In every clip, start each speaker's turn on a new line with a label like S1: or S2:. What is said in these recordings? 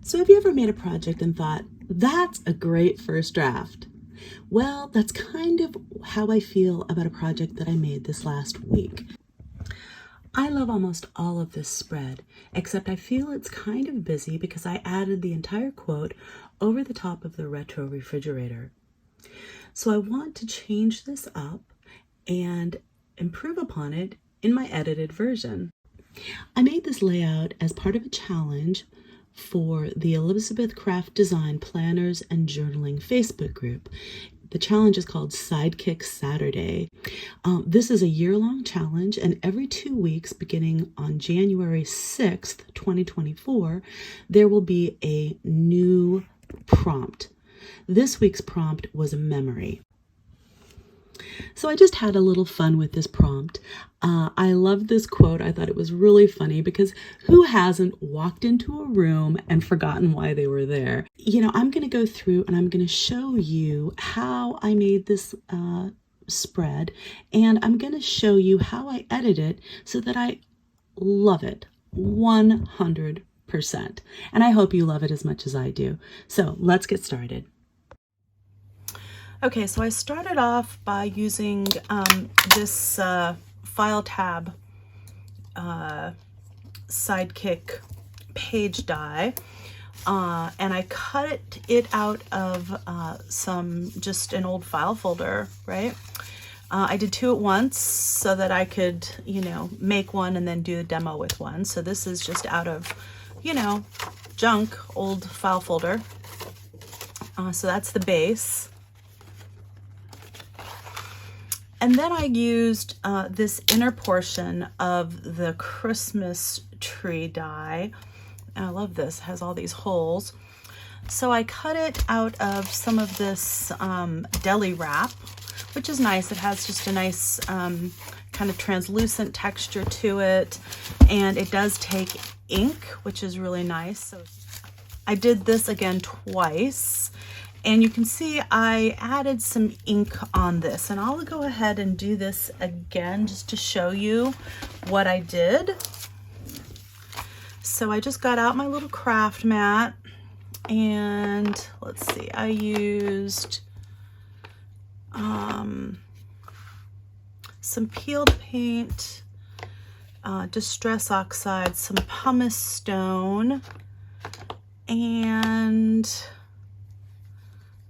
S1: So have you ever made a project and thought, that's a great first draft? Well, that's kind of how I feel about a project that I made this last week. I love almost all of this spread, except I feel it's kind of busy because I added the entire quote over the top of the retro refrigerator. So I want to change this up and improve upon it in my edited version. I made this layout as part of a challenge for the Elizabeth Craft Design Planners and Journaling Facebook group. The challenge is called Sidekick Saturday. This is a year-long challenge, and every 2 weeks, beginning on January 6th, 2024, there will be a new prompt. This week's prompt was a memory. So I just had a little fun with this prompt. I loved this quote. I thought it was really funny because who hasn't walked into a room and forgotten why they were there? You know, I'm going to go through and I'm going to show you how I made this spread, and I'm going to show you how I edit it so that I love it 100%. And I hope you love it as much as I do. So let's get started. Okay, so I started off by using this file tab Sidekick page die, and I cut it out of just an old file folder, right? I did 2 at once so that I could, make one and then do the demo with one. So this is just out of, junk, old file folder. So that's the base. And then I used this inner portion of the Christmas tree die. And I love this, it has all these holes. So I cut it out of some of this deli wrap, which is nice. It has just a nice kind of translucent texture to it. And it does take ink, which is really nice. So I did this again twice. And you can see I added some ink on this, and I'll go ahead and do this again just to show you what I did. So I just got out my little craft mat, and let's see, I used some peeled paint, Distress Oxide, some pumice stone, and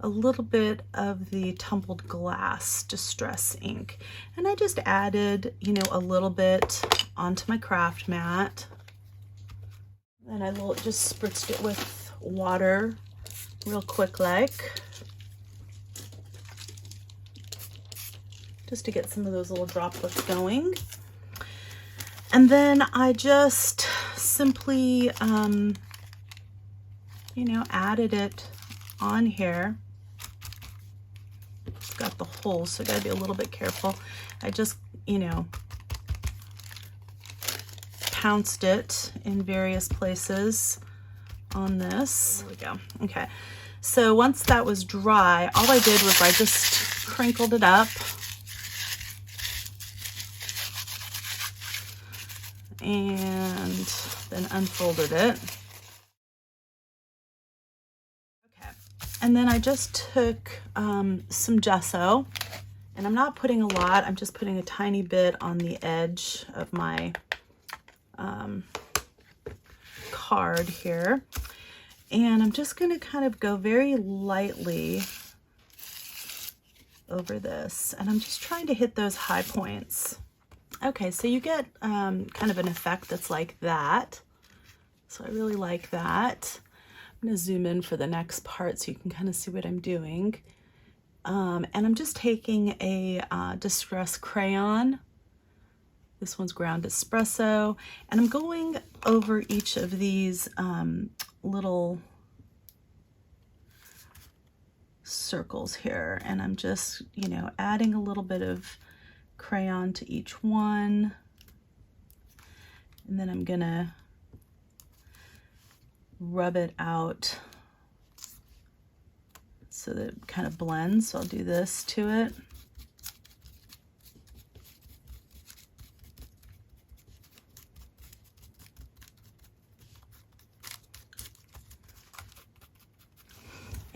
S1: a little bit of the tumbled glass distress ink. And I just added, a little bit onto my craft mat. And I just spritzed it with water real quick just to get some of those little droplets going. And then I just simply, added it on here. Got the holes, so I gotta be a little bit careful. I just, pounced it in various places on this. There we go. Okay, so once that was dry, all I did was I just crinkled it up and then unfolded it. And then I just took some gesso, and I'm not putting a lot, I'm just putting a tiny bit on the edge of my card here. And I'm just going to kind of go very lightly over this, and I'm just trying to hit those high points. Okay, so you get kind of an effect that's like that. So I really like that. I'm going to zoom in for the next part so you can kind of see what I'm doing. And I'm just taking a Distress crayon. This one's ground espresso. And I'm going over each of these little circles here. And I'm just, adding a little bit of crayon to each one. And then I'm going to rub it out so that it kind of blends. So I'll do this to it.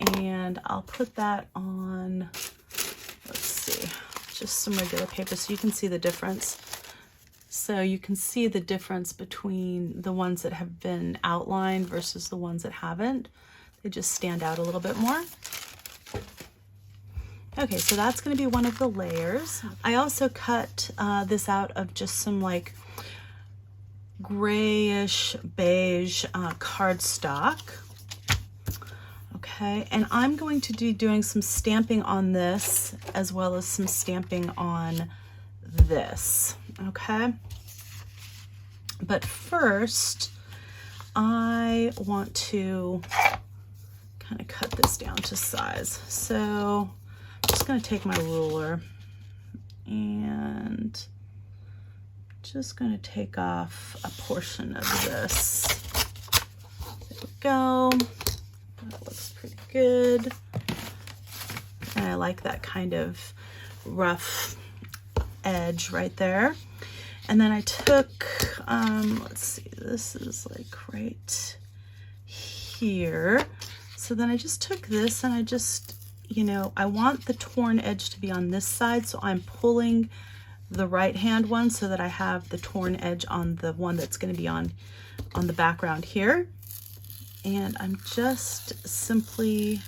S1: And I'll put that on, let's see, just some regular paper so you can see the difference. So you can see the difference between the ones that have been outlined versus the ones that haven't. They just stand out a little bit more. Okay, so that's going to be one of the layers. I also cut this out of just some like grayish beige cardstock. Okay, and I'm going to be doing some stamping on this as well as some stamping on this. Okay, but first I want to kind of cut this down to size. So I'm just going to take my ruler and just going to take off a portion of this. There we go. That looks pretty good. And I like that kind of rough edge right there. And then I took, let's see, this is like right here. So then I just took this and I just, you know, I want the torn edge to be on this side, so I'm pulling the right hand one so that I have the torn edge on the one that's going to be on the background here. And I'm just simply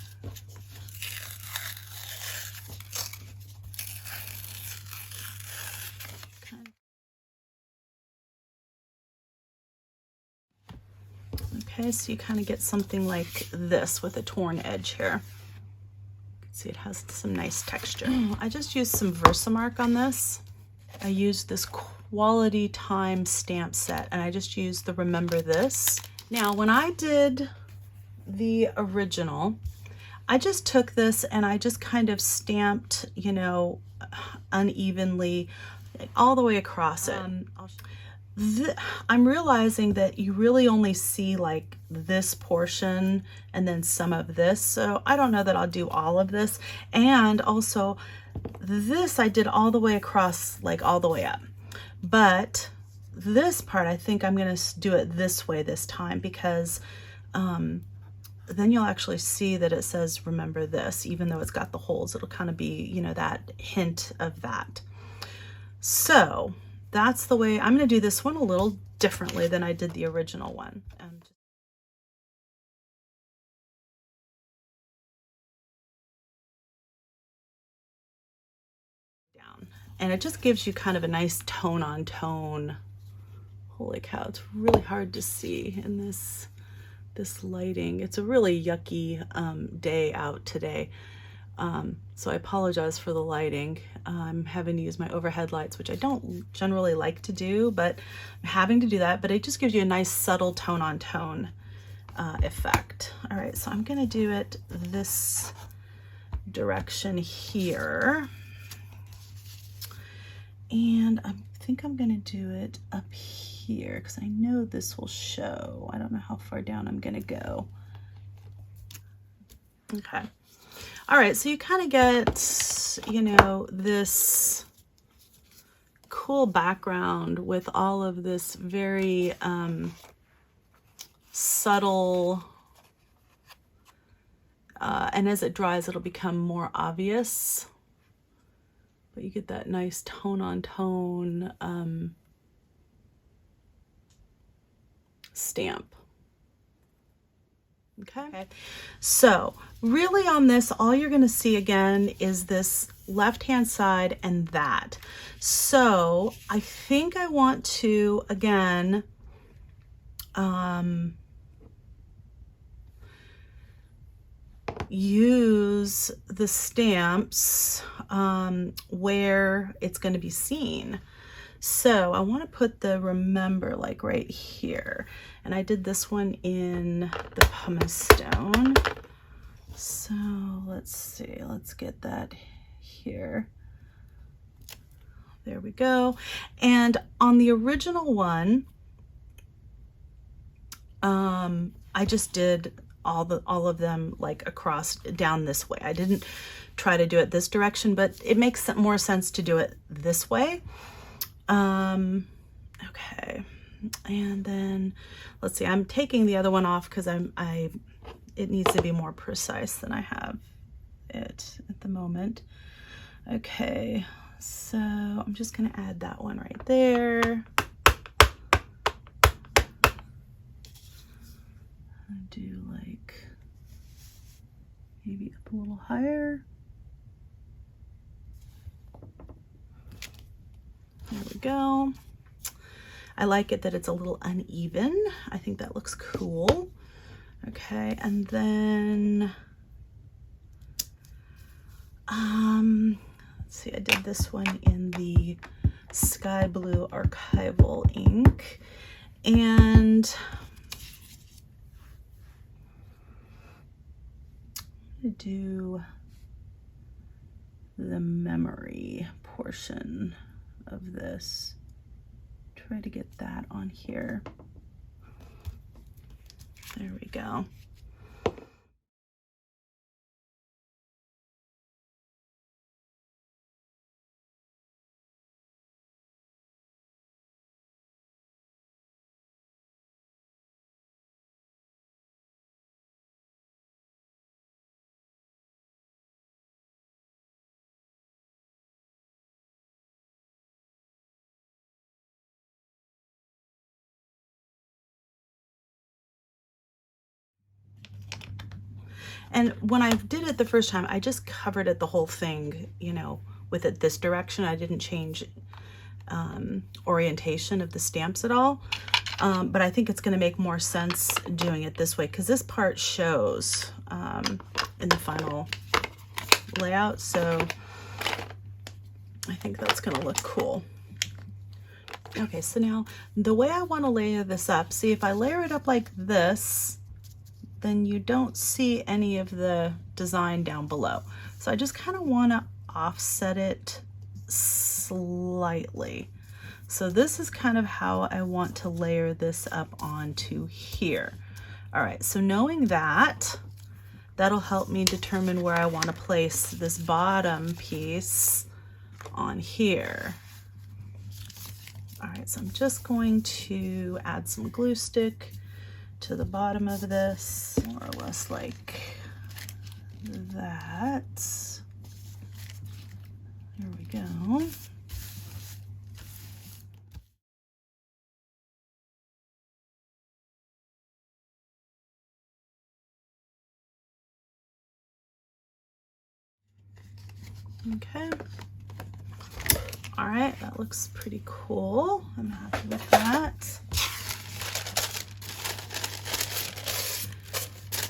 S1: okay, so you kind of get something like this with a torn edge here. See, it has some nice texture. I just used some Versamark on this. I used this Quality Time stamp set, and I just used the Remember This. Now, when I did the original, I just took this and I just kind of stamped, you know, unevenly all the way across it. I'm realizing that you really only see like this portion and then some of this. So I don't know that I'll do all of this. And also this I did all the way across, like all the way up. But this part, I think I'm going to do it this way this time because then you'll actually see that it says Remember This, even though it's got the holes. It'll kind of be, you know, that hint of that. So that's the way I'm going to do this one a little differently than I did the original one. Down. And it just gives you kind of a nice tone on tone. Holy cow, it's really hard to see in this lighting. It's a really yucky day out today. So I apologize for the lighting. I'm having to use my overhead lights, which I don't generally like to do, but I'm having to do that. But it just gives you a nice subtle tone on tone effect. All right, so I'm gonna do it this direction here. And I think I'm gonna do it up here because I know this will show. I don't know how far down I'm gonna go. Okay. All right, so you kind of get, you know, this cool background with all of this very subtle, and as it dries, it'll become more obvious. But you get that nice tone on tone stamp. Okay, so really on this, all you're going to see again is this left hand side and that. So I think I want to again use the stamps where it's going to be seen. So I want to put the Remember like right here, and I did this one in the pumice stone. So let's see, let's get that here. There we go. And on the original one, I just did all of them like across down this way. I didn't try to do it this direction, but it makes more sense to do it this way. Okay, and then let's see, I'm taking the other one off because I
S2: it needs to be more precise than I have it at the moment. Okay, so I'm just gonna add that one right there. I'll do like maybe up a little higher. There we go. I like it that it's a little uneven. I think that looks cool. Okay, and then let's see, I did this one in the sky blue archival ink, and I'm gonna do the memory portion of this. Try to get that on here. There we go. And when I did it the first time, I just covered it the whole thing, you know, with it this direction. I didn't change orientation of the stamps at all. But I think it's going to make more sense doing it this way, because this part shows in the final layout. So I think that's going to look cool. Okay, so now the way I want to layer this up, see, if I layer it up like this, then you don't see any of the design down below. So I just kind of want to offset it slightly. So this is kind of how I want to layer this up onto here. All right, so knowing that, that'll help me determine where I want to place this bottom piece on here. All right, so I'm just going to add some glue stick to the bottom of this, more or less like that. There we go. Okay. All right, that looks pretty cool. I'm happy with that.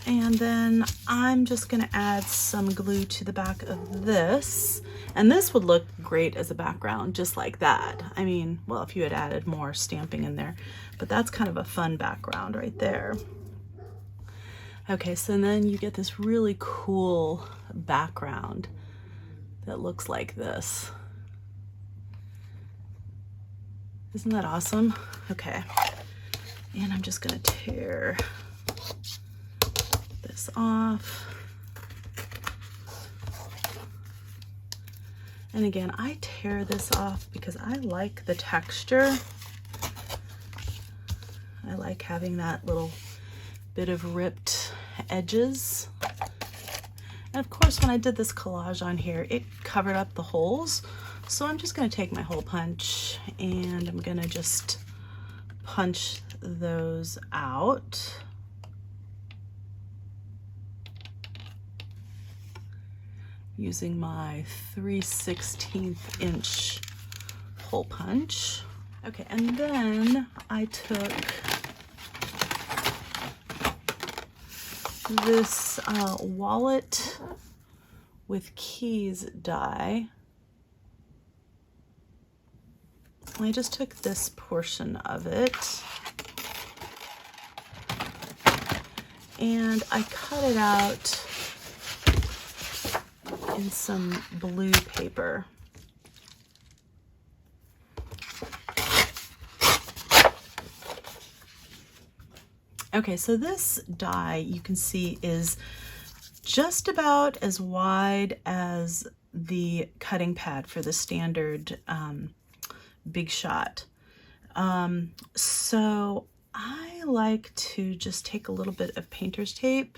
S2: And then I'm just gonna add some glue to the back of this. And this would look great as a background, just like that. I mean, well, if you had added more stamping in there, but that's kind of a fun background right there. Okay, so then you get this really cool background that looks like this. Isn't that awesome? Okay, and I'm just gonna tear this off. And again, I tear this off because I like the texture. I like having that little bit of ripped edges. And of course, when I did this collage on here, it covered up the holes. So I'm just gonna take my hole punch and I'm gonna just punch those out. Using my 3/16 inch hole punch. Okay, and then I took this wallet with keys die. I just took this portion of it and I cut it out in some blue paper. Okay, so this die you can see is just about as wide as the cutting pad for the standard Big Shot. So I like to just take a little bit of painter's tape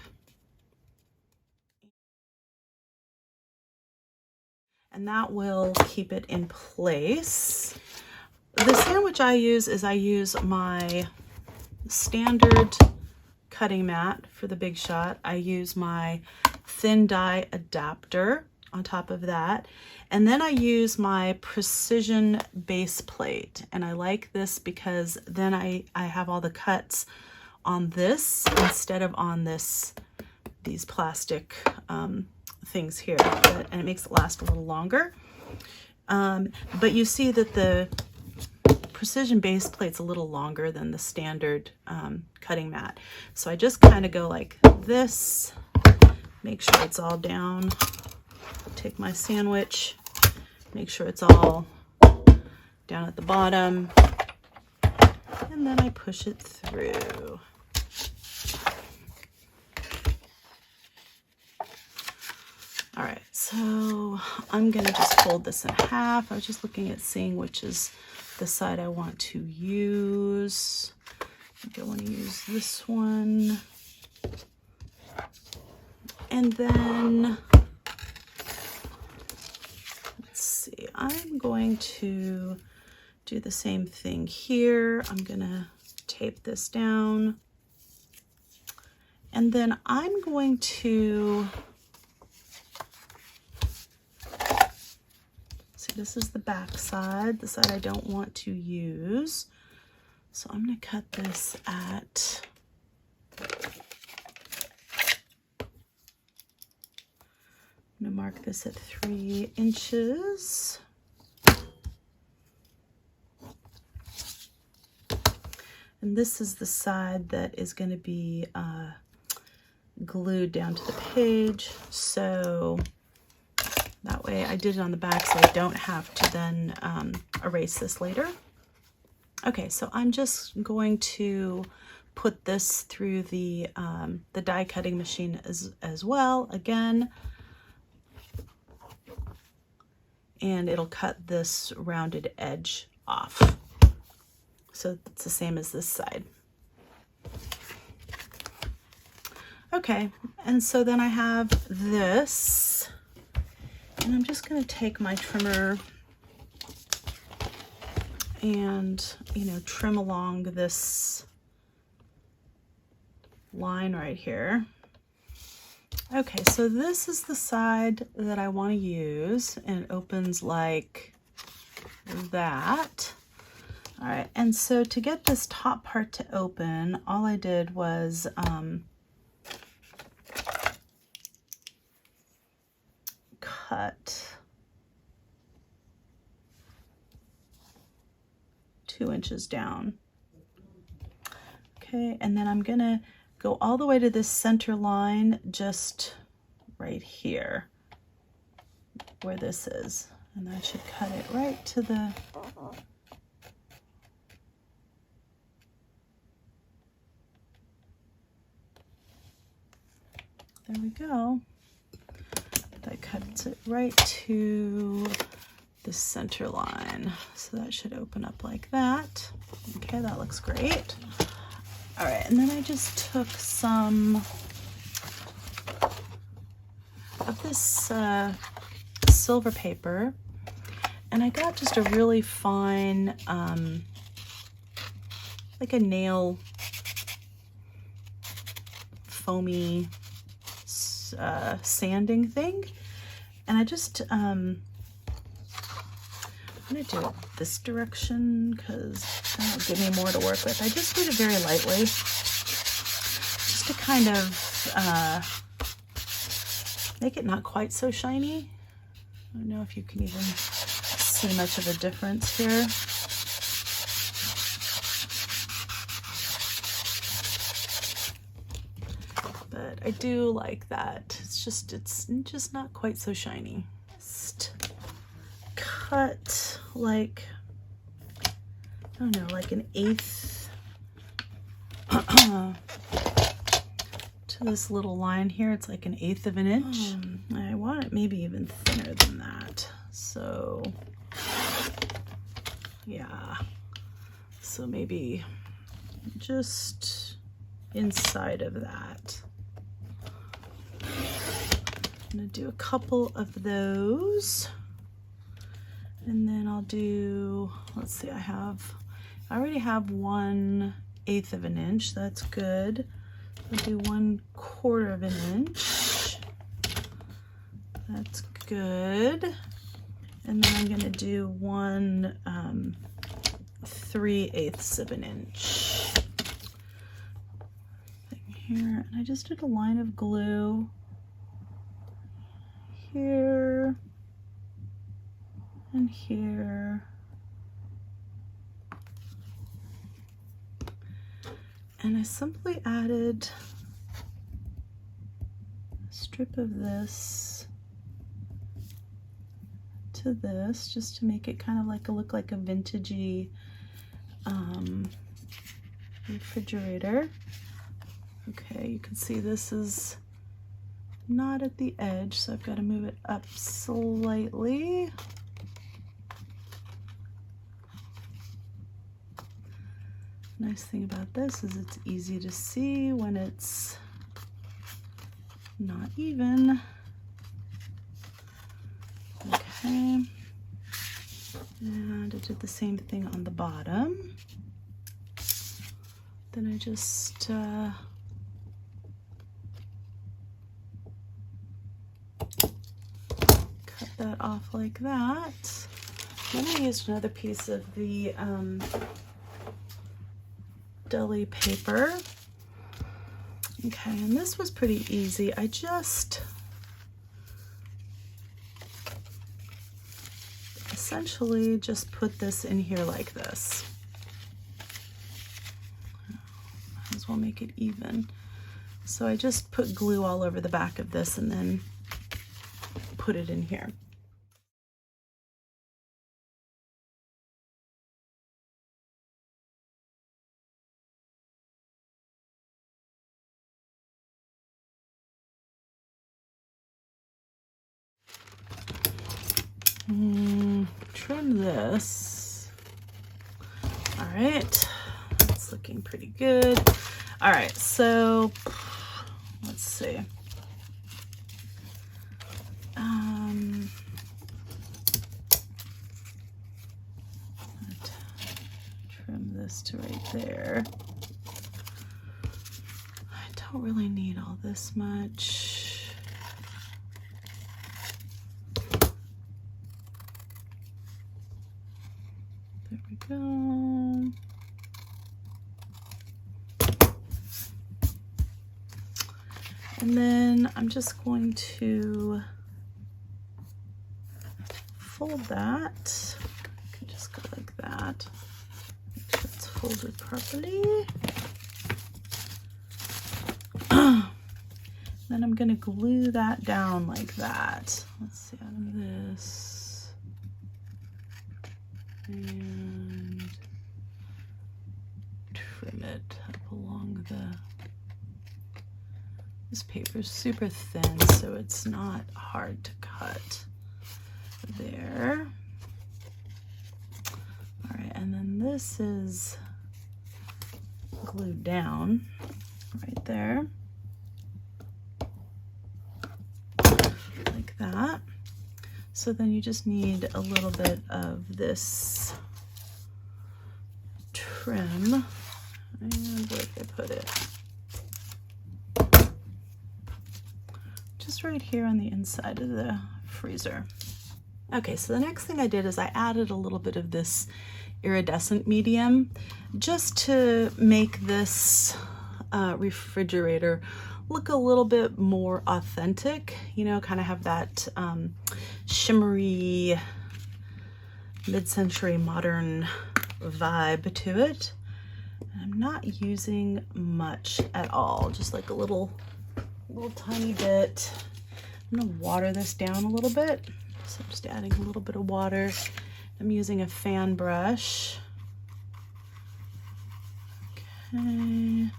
S2: and that will keep it in place. The sandwich I use my standard cutting mat for the Big Shot. I use my thin die adapter on top of that. And then I use my precision base plate. And I like this because then I have all the cuts on this instead of on these plastic things here. And it makes it last a little longer. But you see that the precision base plate's a little longer than the standard cutting mat. So I just kind of go like this, make sure it's all down. Take my sandwich, make sure it's all down at the bottom, and then I push it through. All right, so I'm gonna just fold this in half. I was just looking at seeing which is the side I want to use. I think I want to use this one. And then, let's see, I'm going to do the same thing here. I'm gonna tape this down. And then I'm going to, see, this is the back side, the side I don't want to use. So I'm gonna cut this at, I'm gonna mark this at 3 inches. And this is the side that is gonna be glued down to the page. So that way I did it on the back so I don't have to then erase this later. Okay, so I'm just going to put this through the die cutting machine as well, again. And it'll cut this rounded edge off. So it's the same as this side. Okay, and so then I have this, and I'm just going to take my trimmer and, you know, trim along this line right here. Okay, so this is the side that I want to use, and it opens like that. All right, and so to get this top part to open, all I did was cut 2 inches down. Okay, and then I'm gonna go all the way to this center line, just right here where this is, and that should cut it right to the there we go. That cuts it right to the center line. So that should open up like that. Okay, that looks great. All right, and then I just took some of this silver paper, and I got just a really fine, like a nail foamy sanding thing, and I just I'm gonna do it this direction because that'll give me more to work with. I just did it very lightly, just to kind of make it not quite so shiny. I don't know if you can even see much of a difference here. But I do like that. It's just not quite so shiny. Just cut like, I don't know, like 1/8 to this little line here. It's like 1/8 of an inch. I want it maybe even thinner than that. So yeah, so maybe just inside of that. I'm gonna do a couple of those. And then I'll do, let's see, I already have 1/8 of an inch. That's good. I'll do 1/4 of an inch. That's good. And then I'm gonna do 1/3/8 of an inch. Here, and I just did a line of glue here and here. And I simply added a strip of this to this, just to make it kind of like look like a vintagey refrigerator. Okay, you can see this is not at the edge, so I've got to move it up slightly. Nice thing about this is it's easy to see when it's not even. Okay, and I did the same thing on the bottom. Then I just cut that off like that. Then I used another piece of the deli paper. Okay, and this was pretty easy. I just essentially just put this in here like this. Might as well make it even. So I just put glue all over the back of this and then put it in here. Trim this. All right, it's looking pretty good. All right, so let's see. Trim this to right there. I don't really need all this much. There we go. And then I'm just going to fold that. I can just go like that. Make sure it's folded properly. Then I'm going to glue that down like that. Let's see, out of this. And trim it up along the... This paper is super thin, so it's not hard to cut. There. All right, and then this is glued down right there. Like that. So then you just need a little bit of this trim. And where did I put it? Just right here on the inside of the freezer. Okay, so the next thing I did is I added a little bit of this iridescent medium just to make this refrigerator look a little bit more authentic, you know, kind of have that shimmery mid-century modern vibe to it. And I'm not using much at all, just like a little tiny bit. I'm gonna water this down a little bit. So I'm just adding a little bit of water. I'm using a fan brush. Okay.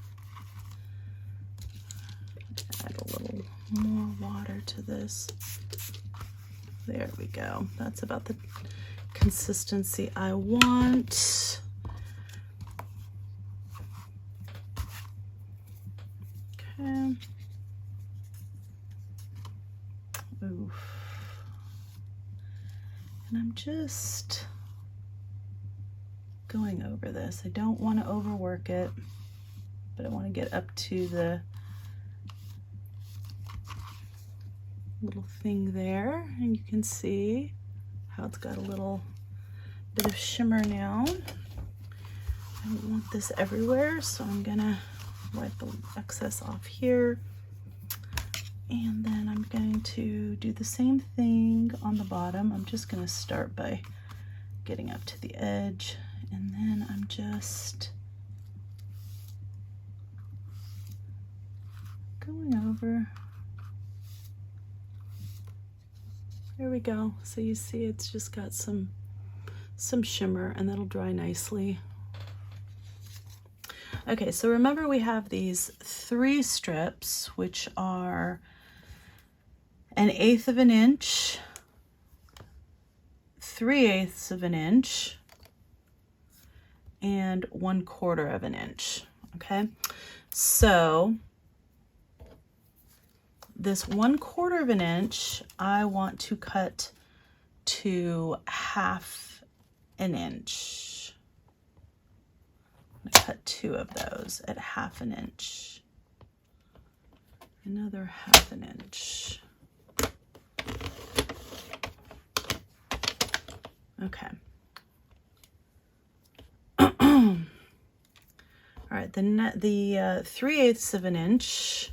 S2: Add a little more water to this. There we go. That's about the consistency I want. Okay. Oof. And I'm just going over this. I don't want to overwork it, but I want to get up to the little thing there, and you can see how it's got a little bit of shimmer now. I don't want this everywhere, so I'm gonna wipe the excess off here. And then I'm going to do the same thing on the bottom. I'm just gonna start by getting up to the edge, and then I'm just going over. There we go. So you see it's just got some shimmer, and that'll dry nicely. Okay, so remember we have these 3 strips, which are 1/8 of an inch, 3/8 of an inch, and 1/4 of an inch. Okay, so this 1/4 of an inch, I want to cut to 1/2 an inch. I'm gonna cut 2 of those at 1/2 an inch. Another 1/2 an inch. Okay. All right, the 3/8 of an inch,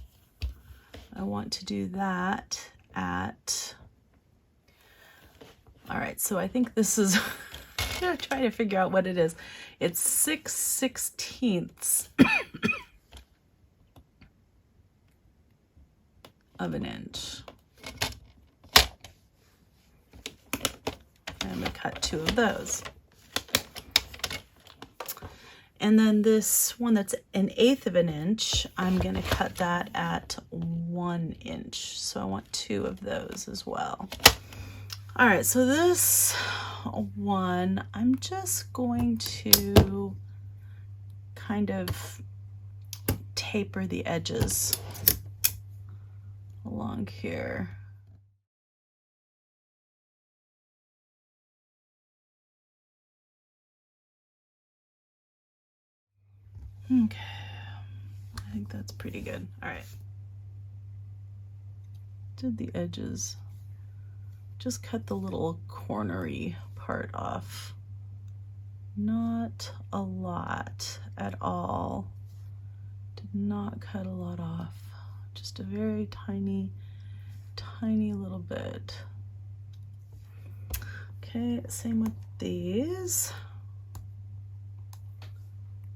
S2: I want to do that at, all right, so I think this is, I'm gonna try to figure out what it is. It's 6/16 of an inch. I'm gonna cut 2 of those. And then this one that's 1/8 of an inch, I'm gonna cut that at 1 inch. So I want 2 of those as well. All right, so this one, I'm just going to kind of taper the edges along here. Okay, I think that's pretty good. All right, did the edges. Just cut the little cornery part off. Not a lot at all. Did not cut a lot off. Just a very tiny, tiny little bit. Okay, same with these.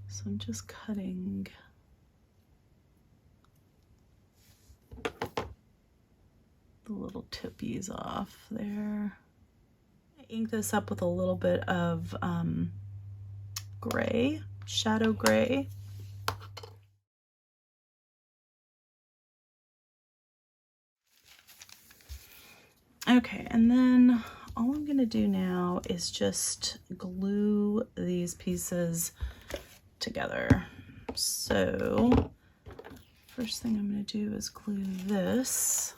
S2: So I'm just cutting the little tippies off there. I ink this up with a little bit of gray, shadow gray. Okay, and then all I'm gonna do now is just glue these pieces together. So first thing I'm gonna do is glue this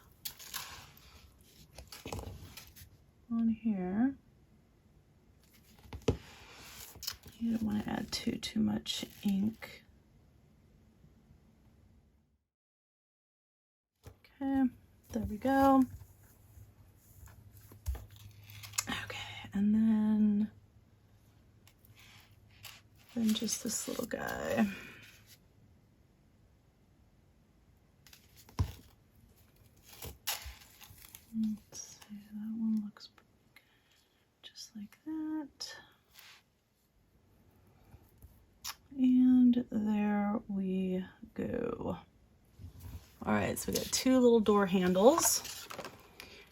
S2: on here. You don't want to add too much ink. Okay, there we go. Okay, and then just this little guy. Let's see, that one looks just like that. And there we go. All right, so we got 2 little door handles.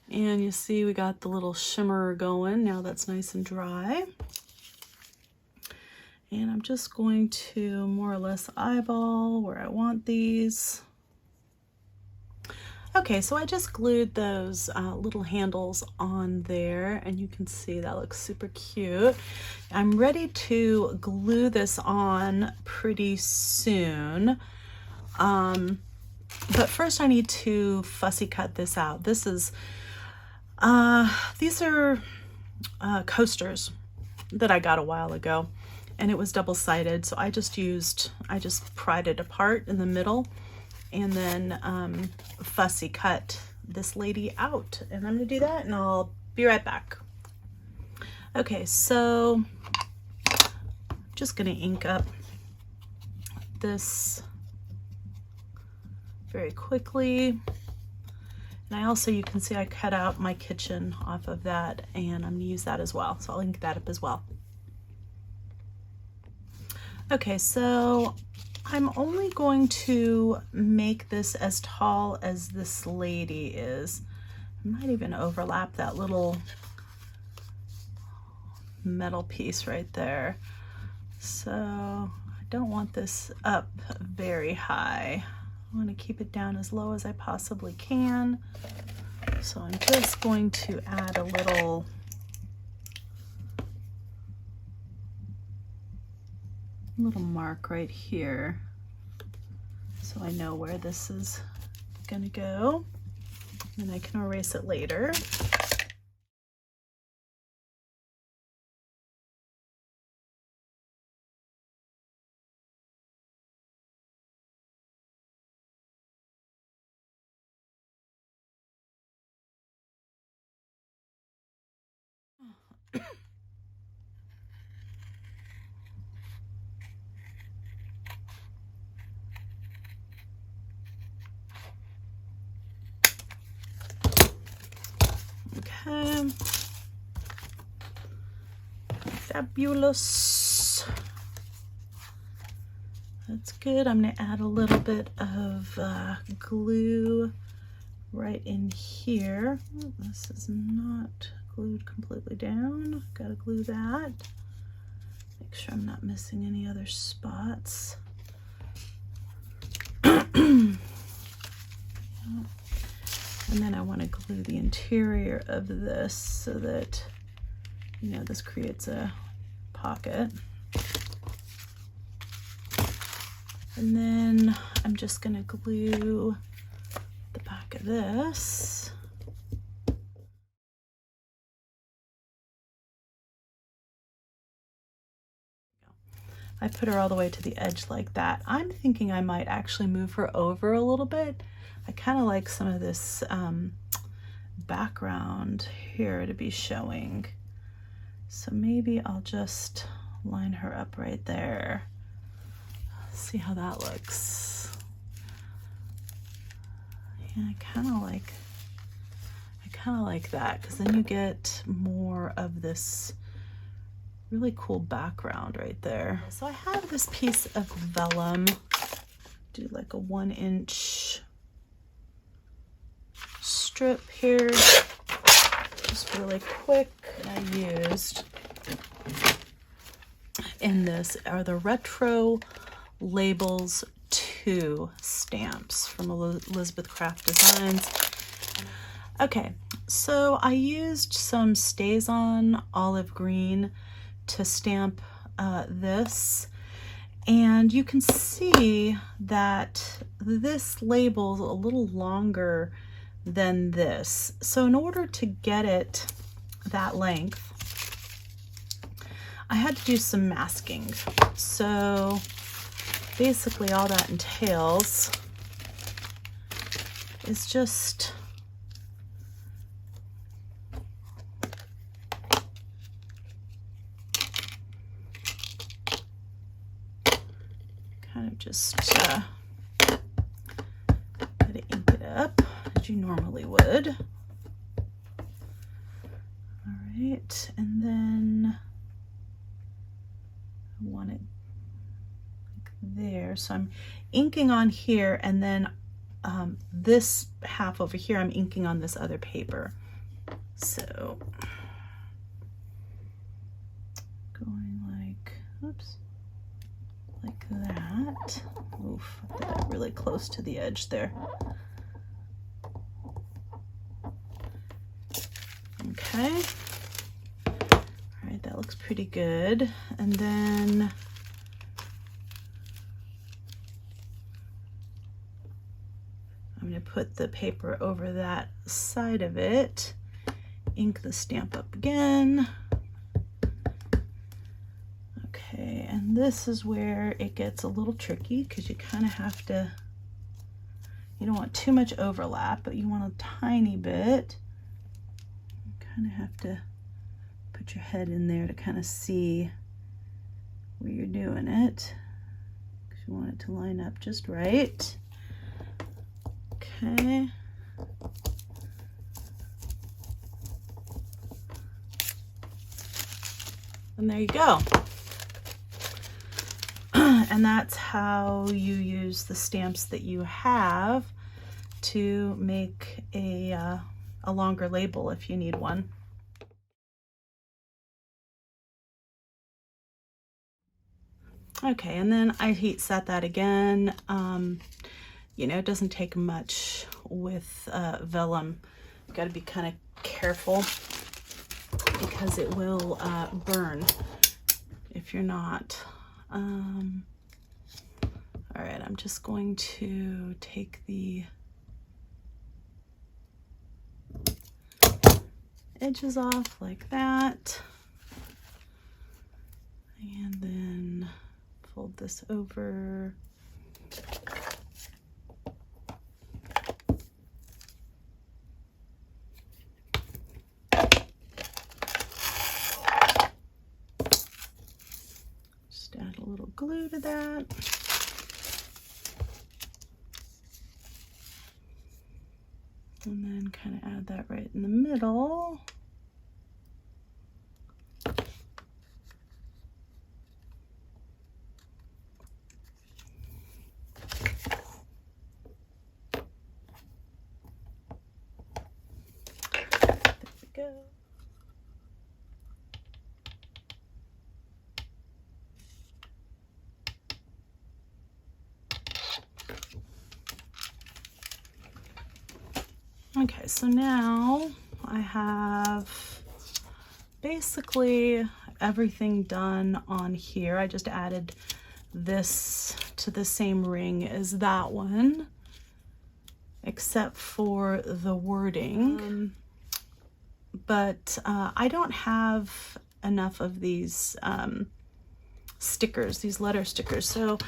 S2: And you see we got the little shimmer going. Now that's nice and dry. And I'm just going to more or less eyeball where I want these. Okay, so I just glued those little handles on there, and you can see that looks super cute. I'm ready to glue this on pretty soon. But first I need to fussy cut this out. This is, these are coasters that I got a while ago, and it was double-sided, so I just pried it apart in the middle and then fussy cut this lady out, and I'm gonna do that and I'll be right back. Okay, so just gonna ink up this very quickly. And I also, you can see I cut out my kitchen off of that, and I'm gonna use that as well. So I'll ink that up as well. Okay, so I'm only going to make this as tall as this lady is. I might even overlap that little metal piece right there. So I don't want this up very high. I want to keep it down as low as I possibly can. So I'm just going to add a little mark right here so I know where this is going to go, and I can erase it later. Okay, fabulous. That's good. I'm going to add a little bit of glue right in here. This is not glued completely down. Got to glue that. Make sure I'm not missing any other spots. And then I want to glue the interior of this so that, you know, this creates a pocket. And then I'm just going to glue the back of this. I put her all the way to the edge like that. I'm thinking I might actually move her over a little bit. I kind of like some of this background here to be showing. So maybe I'll just line her up right there. See how that looks. Yeah, I kind of like that, because then you get more of this really cool background right there. So I have this piece of vellum. Do like a 1-inch strip here, just really quick. I used in this are the Retro Labels 2 stamps from Elizabeth Craft Designs. Okay, so I used some StazOn olive green to stamp this, and you can see that this label's a little longer than this. So in order to get it that length, I had to do some masking. So basically all that entails is just kind of just gotta ink it up as you normally would. All right, and then I want it like there. So I'm inking on here, and then this half over here, I'm inking on this other paper. So going like, oops, like that. Oof, I did that really close to the edge there. Okay. All right, that looks pretty good. And then I'm going to put the paper over that side of it, ink the stamp up again. Okay, and this is where it gets a little tricky because you kind of have to, you don't want too much overlap, but you want a tiny bit. You kind of have to put your head in there to kind of see where you're doing it, because you want it to line up just right. Okay. And there you go. And that's how you use the stamps that you have to make a longer label if you need one. Okay, and then I heat set that again. You know, it doesn't take much with vellum. You've got to be kind of careful because it will burn if you're not. All right, I'm just going to take the edges off like that, and then fold this over. Just add a little glue to that. And then kind of add that right in the middle. There we go. Okay, so now I have basically everything done on here. I just added this to the same ring as that one, except for the wording. But I don't have enough of these stickers, these letter stickers, so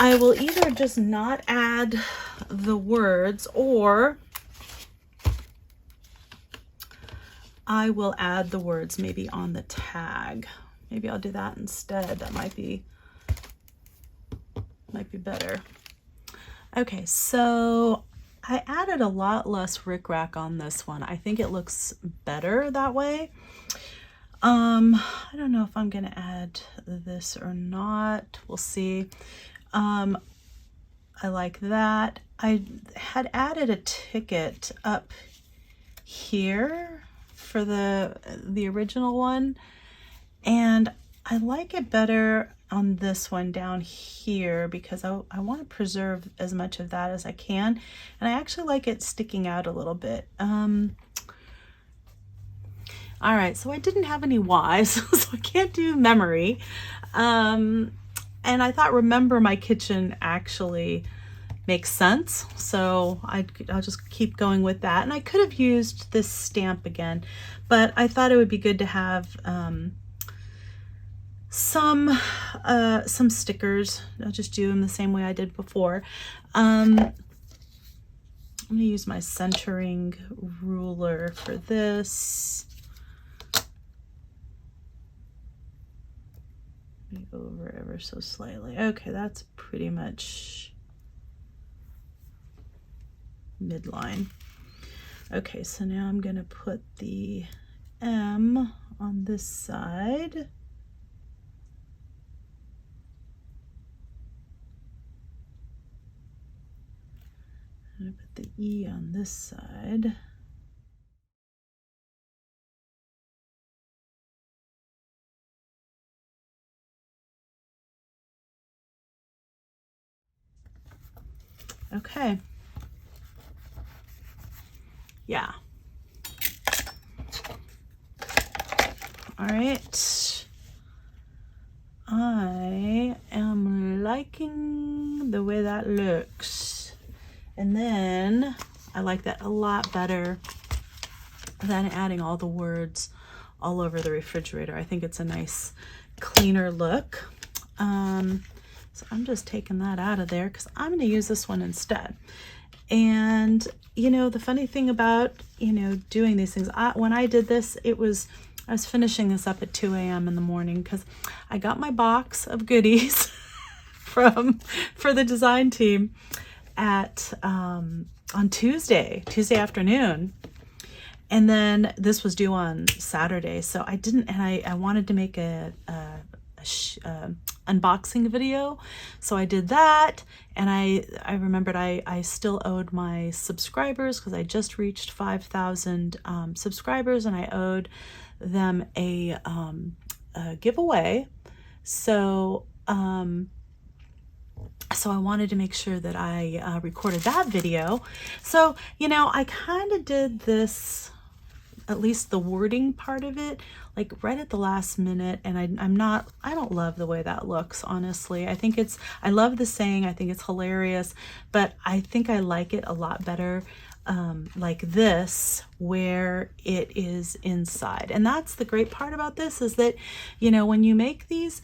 S2: I will either just not add the words, or I will add the words maybe on the tag. Maybe I'll do that instead. That might be better. Okay, so I added a lot less rickrack on this one. I think it looks better that way. I don't know if I'm gonna add this or not. We'll see. I like that. I had added a ticket up here for the original one, and I like it better on this one down here because I want to preserve as much of that as I can, and I actually like it sticking out a little bit. All right, so I didn't have any Y's, so I can't do memory, and I thought remember my kitchen actually makes sense, so I'll just keep going with that. And I could have used this stamp again, but I thought it would be good to have some stickers. I'll just do them the same way I did before. I'm gonna use my centering ruler for this. Over ever so slightly. Okay, that's pretty much midline. Okay, so now I'm going to put the M on this side. I'm going to put the E on this side. Okay. Yeah. All right. I am liking the way that looks. And then I like that a lot better than adding all the words all over the refrigerator. I think it's a nice, cleaner look. So I'm just taking that out of there because I'm going to use this one instead. And, you know, the funny thing about, you know, doing these things, when I did this, I was finishing this up at 2 a.m. in the morning because I got my box of goodies for the design team at on Tuesday afternoon. And then this was due on Saturday. So I didn't, and I wanted to make a unboxing video. So I did that. And I remembered I still owed my subscribers because I just reached 5,000 subscribers, and I owed them a giveaway. So I wanted to make sure that I recorded that video. So, you know, I kind of did this, at least the wording part of it, like right at the last minute. And I don't love the way that looks, honestly. I love the saying, I think it's hilarious, but I think I like it a lot better like this, where it is inside. And that's the great part about this, is that, you know, when you make these,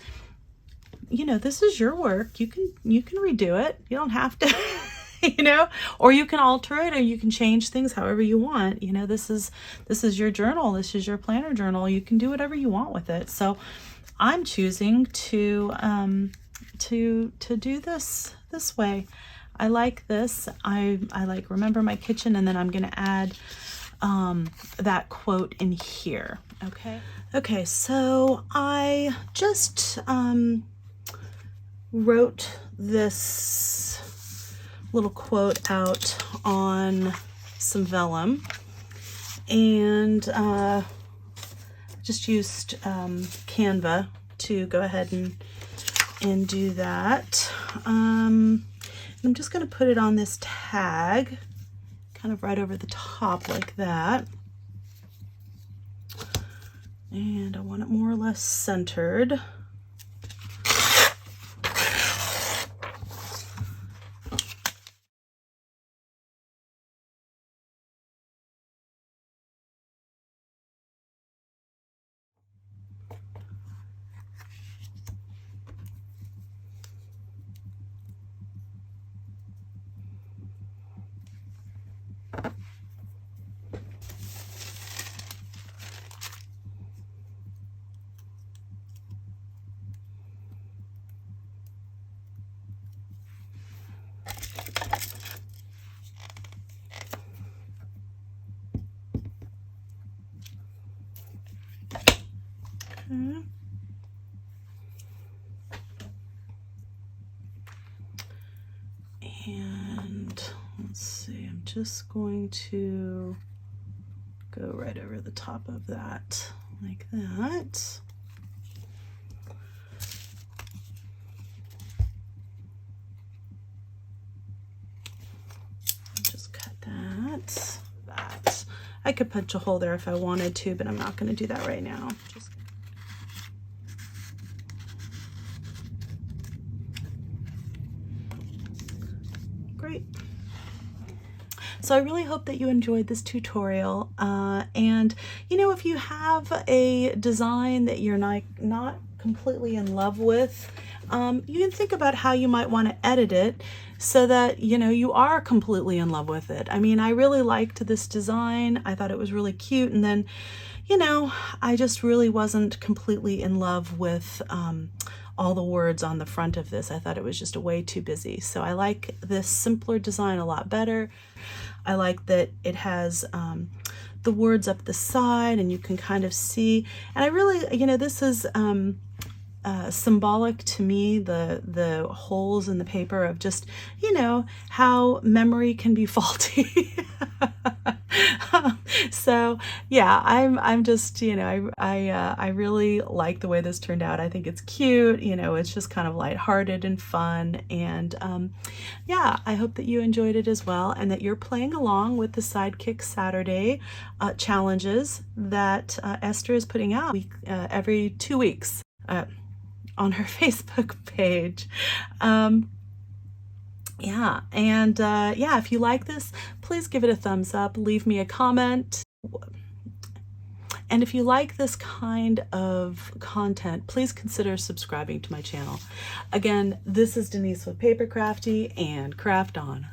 S2: you know, this is your work. You can redo it. You don't have to, you know, or you can alter it, or you can change things however you want. You know, this is your journal. This is your planner journal. You can do whatever you want with it. So I'm choosing to do this way. I like this. I like Remember My Kitchen, and then I'm going to add that quote in here. Okay, so I just wrote this little quote out on some vellum, and just used Canva to go ahead and do that. I'm just going to put it on this tag, kind of right over the top like that. And I want it more or less centered. And let's see, I'm just going to go right over the top of that like that. Just cut that. I could punch a hole there if I wanted to, but I'm not going to do that right now. Great. So I really hope that you enjoyed this tutorial, and you know, if you have a design that you're not completely in love with, you can think about how you might want to edit it so that, you know, you are completely in love with it. I mean, I really liked this design. I thought it was really cute, and then, you know, I just really wasn't completely in love with all the words on the front of this. I thought it was just way too busy. So I like this simpler design a lot better. I like that it has the words up the side, and you can kind of see. And I really, you know, this is symbolic to me, the holes in the paper, of just, you know, how memory can be faulty. So yeah, I'm just, you know, I really like the way this turned out. I think it's cute. You know, it's just kind of lighthearted and fun. And yeah, I hope that you enjoyed it as well, and that you're playing along with the Sidekick Saturday challenges that Esther is putting out every 2 weeks on her Facebook page. Yeah, and yeah, if you like this, please give it a thumbs up, leave me a comment. And if you like this kind of content, please consider subscribing to my channel. Again, this is Denise with PaperKraftD, and craft on.